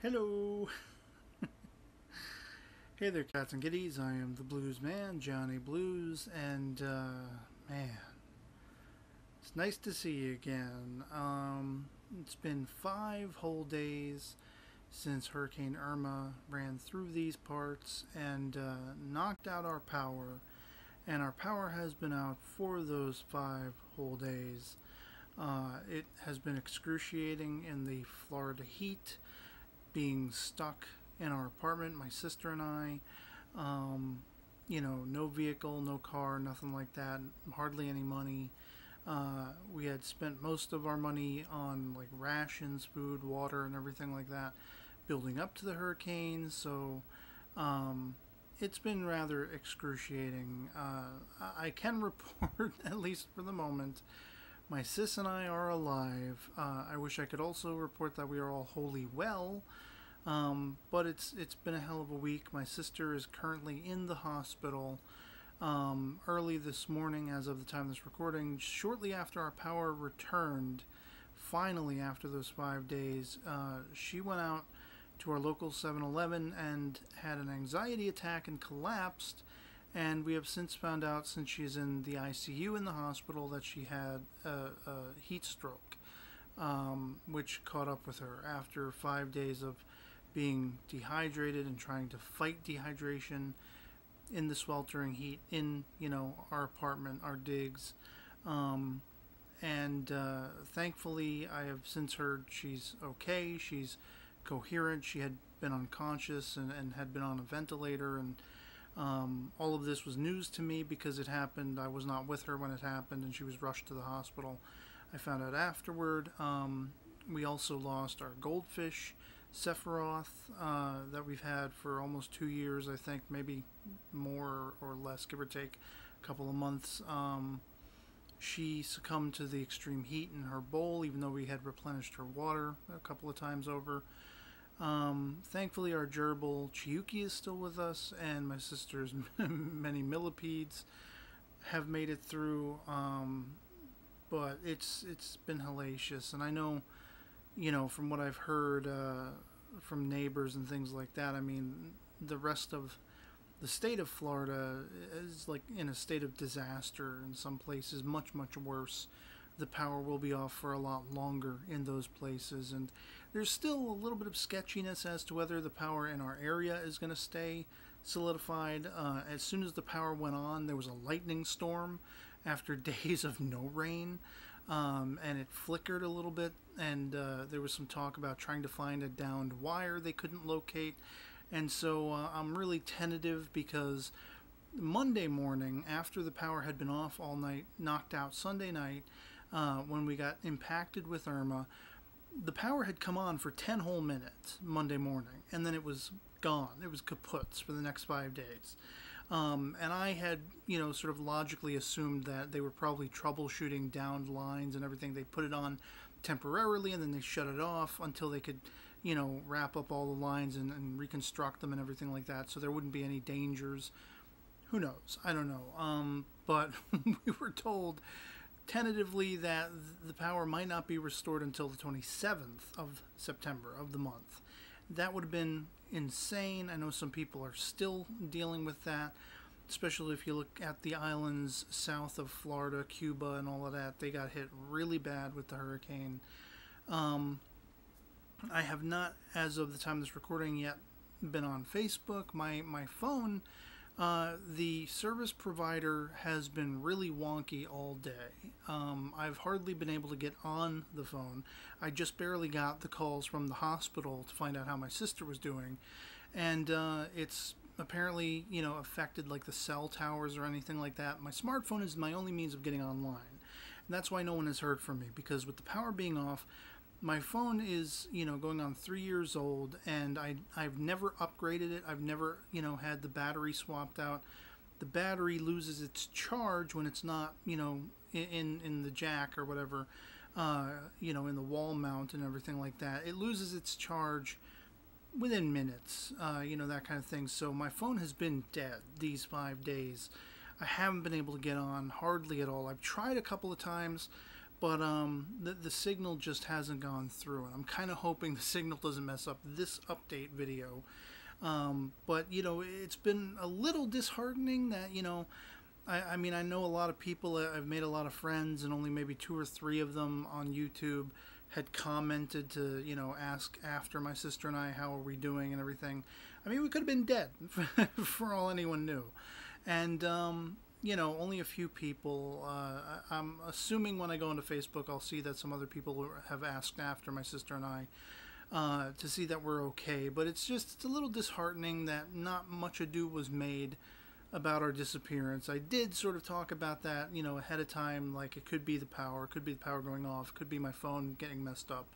Hello. Hey there, cats and kitties. I am the Blues Man, Johnny Blues, and man, it's nice to see you again. It's been 5 whole days since Hurricane Irma ran through these parts and knocked out our power, and our power has been out for those 5 whole days. It has been excruciating in the Florida heat, being stuck in our apartment, my sister and I. Um, no vehicle, no car, nothing like that, hardly any money. We had spent most of our money on like rations, food, water, and everything like that, building up to the hurricane. So um, it's been rather excruciating. I can report, at least for the moment, my sis and I are alive. I wish I could also report that we are all wholly well, but it's been a hell of a week. My sister is currently in the hospital. Early this morning, as of the time of this recording, shortly after our power returned, finally after those 5 days, she went out to our local 7-Eleven and had an anxiety attack and collapsed. And we have since found out, since she's in the ICU in the hospital, that she had a heat stroke, which caught up with her after 5 days of being dehydrated and trying to fight dehydration in the sweltering heat in our apartment, our digs. Um, and Thankfully, I have since heard she's okay. She's coherent. She had been unconscious and had been on a ventilator, and all of this was news to me because it happened. I was not with her when it happened, and she was rushed to the hospital. I found out afterward. We also lost our goldfish, Sephiroth, that we've had for almost 2 years, I think, maybe more or less, give or take a couple of months. She succumbed to the extreme heat in her bowl, even though we had replenished her water a couple of times over. Thankfully, our gerbil Chiyuki is still with us, and my sister's many millipedes have made it through. But it's been hellacious, and I know, from what I've heard from neighbors and things like that. I mean, the rest of the state of Florida is like in a state of disaster in some places, much worse. The power will be off for a lot longer in those places, and there's still a little bit of sketchiness as to whether the power in our area is going to stay solidified. As soon as the power went on, there was a lightning storm after days of no rain, and it flickered a little bit, and there was some talk about trying to find a downed wire they couldn't locate. And so I'm really tentative because Monday morning, after the power had been off all night, knocked out Sunday night, when we got impacted with Irma, the power had come on for 10 whole minutes Monday morning, and then it was gone. It was kaput for the next 5 days. And I had, sort of logically assumed that they were probably troubleshooting downed lines and everything. They put it on temporarily and then they shut it off until they could, wrap up all the lines and reconstruct them and everything like that, so there wouldn't be any dangers. Who knows? I don't know. But we were told tentatively that the power might not be restored until the 27th of September of the month. That would have been insane. I know some people are still dealing with that, especially if you look at the islands south of Florida, Cuba, and all of that. They got hit really bad with the hurricane. Um, I have not, as of the time of this recording, yet been on Facebook. My phone, the service provider has been really wonky all day. I've hardly been able to get on the phone. I just barely got the calls from the hospital to find out how my sister was doing, and it's apparently affected like the cell towers or anything like that. My smartphone is my only means of getting online, and that's why no one has heard from me, because with the power being off, my phone is going on 3 years old, and I've never upgraded it. I've never had the battery swapped out. The battery loses its charge when it's not in the jack or whatever, in the wall mount and everything like that. It loses its charge within minutes, that kind of thing. So my phone has been dead these 5 days. I haven't been able to get on hardly at all. I've tried a couple of times, but the signal just hasn't gone through, and I'm kind of hoping the signal doesn't mess up this update video. But you know, it's been a little disheartening that, you know, I mean, I know a lot of people, I've made a lot of friends, and only maybe 2 or 3 of them on YouTube had commented to, you know, ask after my sister and I, how are we doing and everything. I mean, we could have been dead for all anyone knew. And, you know, only a few people. I'm assuming when I go into Facebook, I'll see that some other people have asked after my sister and I, to see that we're okay. But it's a little disheartening that not much ado was made about our disappearance. I did sort of talk about that, you know, ahead of time, like it could be the power, it could be the power going off, it could be my phone getting messed up,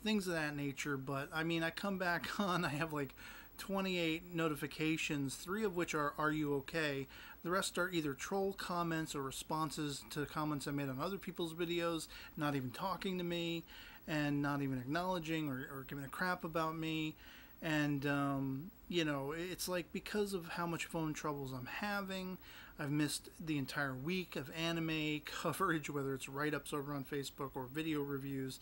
things of that nature. But I mean, I come back on, I have like 28 notifications, 3 of which are you okay? The rest are either troll comments or responses to comments I made on other people's videos, not even talking to me, and not even acknowledging or giving a crap about me. And, you know, it's like because of how much phone troubles I'm having, I've missed the entire week of anime coverage, whether it's write-ups over on Facebook or video reviews.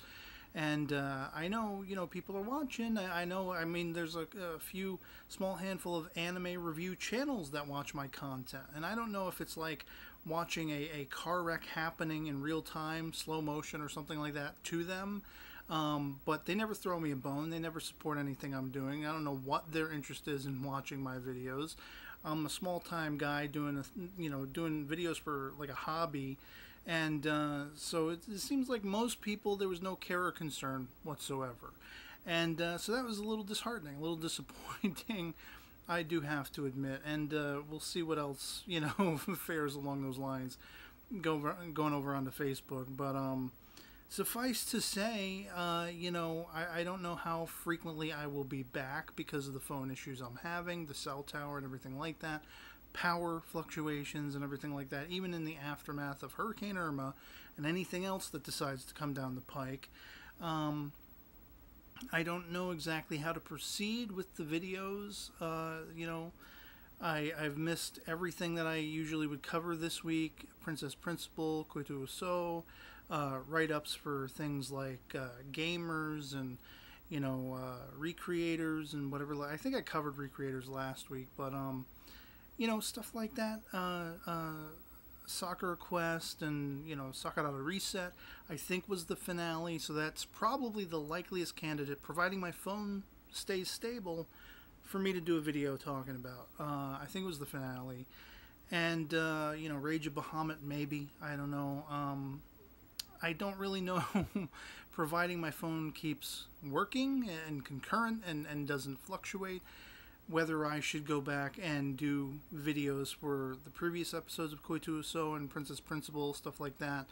And I know, you know, people are watching. I know, I mean, there's a few small handful of anime review channels that watch my content. And I don't know if it's like watching a car wreck happening in real time, slow motion or something like that to them. But they never throw me a bone. They never support anything I'm doing. I don't know what their interest is in watching my videos. I'm a small-time guy doing videos for like a hobby, and so it seems like most people there was no care or concern whatsoever, and so that was a little disheartening, a little disappointing. I do have to admit, and we'll see what else, you know, fares along those lines, going over onto Facebook, but suffice to say, you know, I don't know how frequently I will be back because of the phone issues I'm having, the cell tower and everything like that, power fluctuations and everything like that, even in the aftermath of Hurricane Irma and anything else that decides to come down the pike. I don't know exactly how to proceed with the videos. You know, I've missed everything that I usually would cover this week. Princess Principal, Koitu Uso, write-ups for things like gamers and, you know, recreators and whatever. I think I covered recreators last week, but you know, stuff like that. Soccer Quest and, you know, Sakura Reset, I think was the finale, so that's probably the likeliest candidate, providing my phone stays stable, for me to do a video talking about. I think it was the finale. And, you know, Rage of Bahamut, maybe. I don't know. I don't really know, providing my phone keeps working and concurrent and doesn't fluctuate, whether I should go back and do videos for the previous episodes of Koitu Uso and Princess Principal, stuff like that,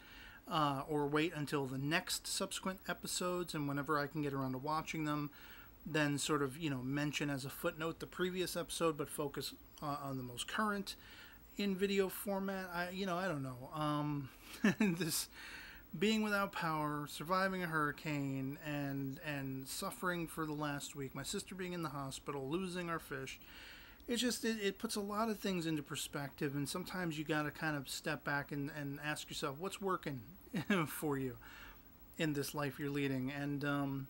or wait until the next subsequent episodes, and whenever I can get around to watching them, then sort of, you know, mention as a footnote the previous episode, but focus on the most current in video format. I don't know. This being without power, surviving a hurricane, and suffering for the last week, my sister being in the hospital, losing our fish, it puts a lot of things into perspective, and sometimes you gotta kind of step back and ask yourself, what's working for you in this life you're leading. And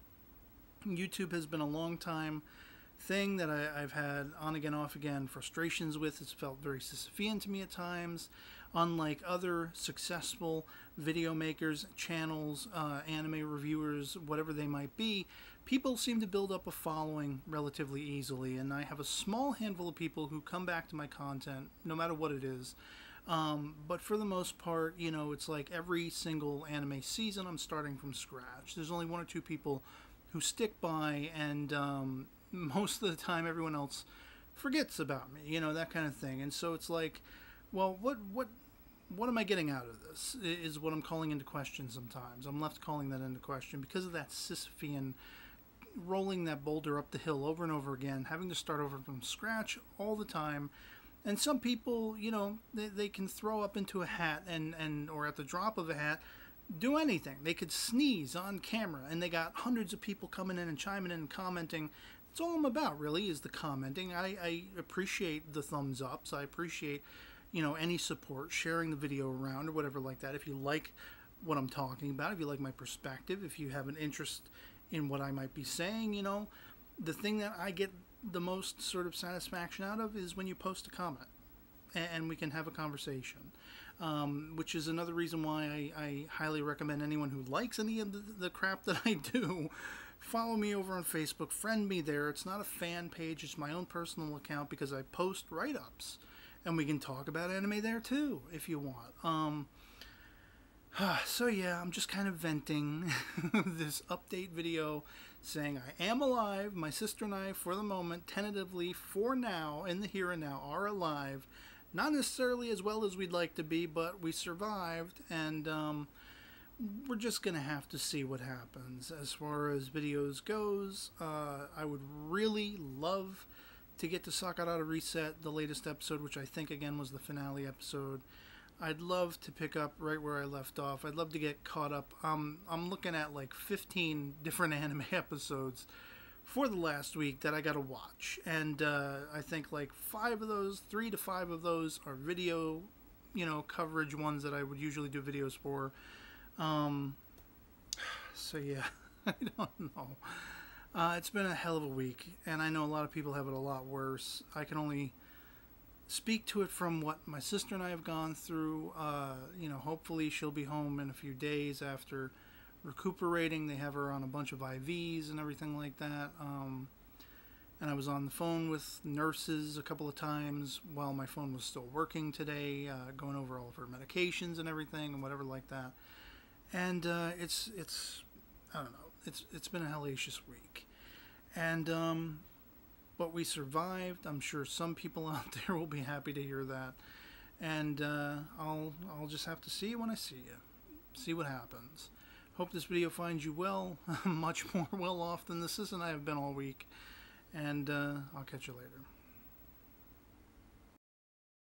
YouTube has been a long time thing that I've had on again, off again frustrations with. It's felt very Sisyphean to me at times. Unlike other successful video makers, channels, anime reviewers, whatever they might be, people seem to build up a following relatively easily, and I have a small handful of people who come back to my content, no matter what it is. But for the most part, you know, it's like every single anime season I'm starting from scratch. There's only 1 or 2 people who stick by, and most of the time everyone else forgets about me, you know, that kind of thing. And so it's like, well, what am I getting out of this is what I'm calling into question sometimes. I'm left calling that into question because of that Sisyphean rolling that boulder up the hill over and over again, having to start over from scratch all the time. And some people, you know, they can throw up into a hat and or at the drop of a hat do anything. They could sneeze on camera, and they got hundreds of people coming in and chiming in and commenting. That's all I'm about, really, is the commenting. I appreciate the thumbs ups. I appreciate, you know, any support, sharing the video around or whatever like that. If you like what I'm talking about, if you like my perspective, if you have an interest in what I might be saying, the thing that I get the most sort of satisfaction out of is when you post a comment and we can have a conversation, which is another reason why I highly recommend anyone who likes any of the crap that I do, follow me over on Facebook, friend me there. It's not a fan page, it's my own personal account because I post write-ups, and we can talk about anime there too if you want. So yeah, I'm just kind of venting this update video saying I am alive. My sister and I, for the moment, tentatively, for now, in the here and now, are alive. Not necessarily as well as we'd like to be, but we survived, and we're just going to have to see what happens. As far as videos goes, I would really love to get to Sakara Reset, the latest episode, which I think, again, was the finale episode. I'd love to pick up right where I left off. I'd love to get caught up. I'm looking at like 15 different anime episodes for the last week that I got to watch. And I think like 3 to 5 of those are video, coverage ones that I would usually do videos for. So yeah, I don't know. It's been a hell of a week, and I know a lot of people have it a lot worse. I can only speak to it from what my sister and I have gone through. Hopefully she'll be home in a few days after recuperating. They have her on a bunch of IVs and everything like that. And I was on the phone with nurses a couple of times while my phone was still working today, going over all of her medications and everything and whatever like that. And it's I don't know. It's been a hellacious week. And but we survived. I'm sure some people out there will be happy to hear that. And I'll just have to see you when I see you. See what happens. Hope this video finds you well. Much more well off than the sis and I have been all week. And I'll catch you later.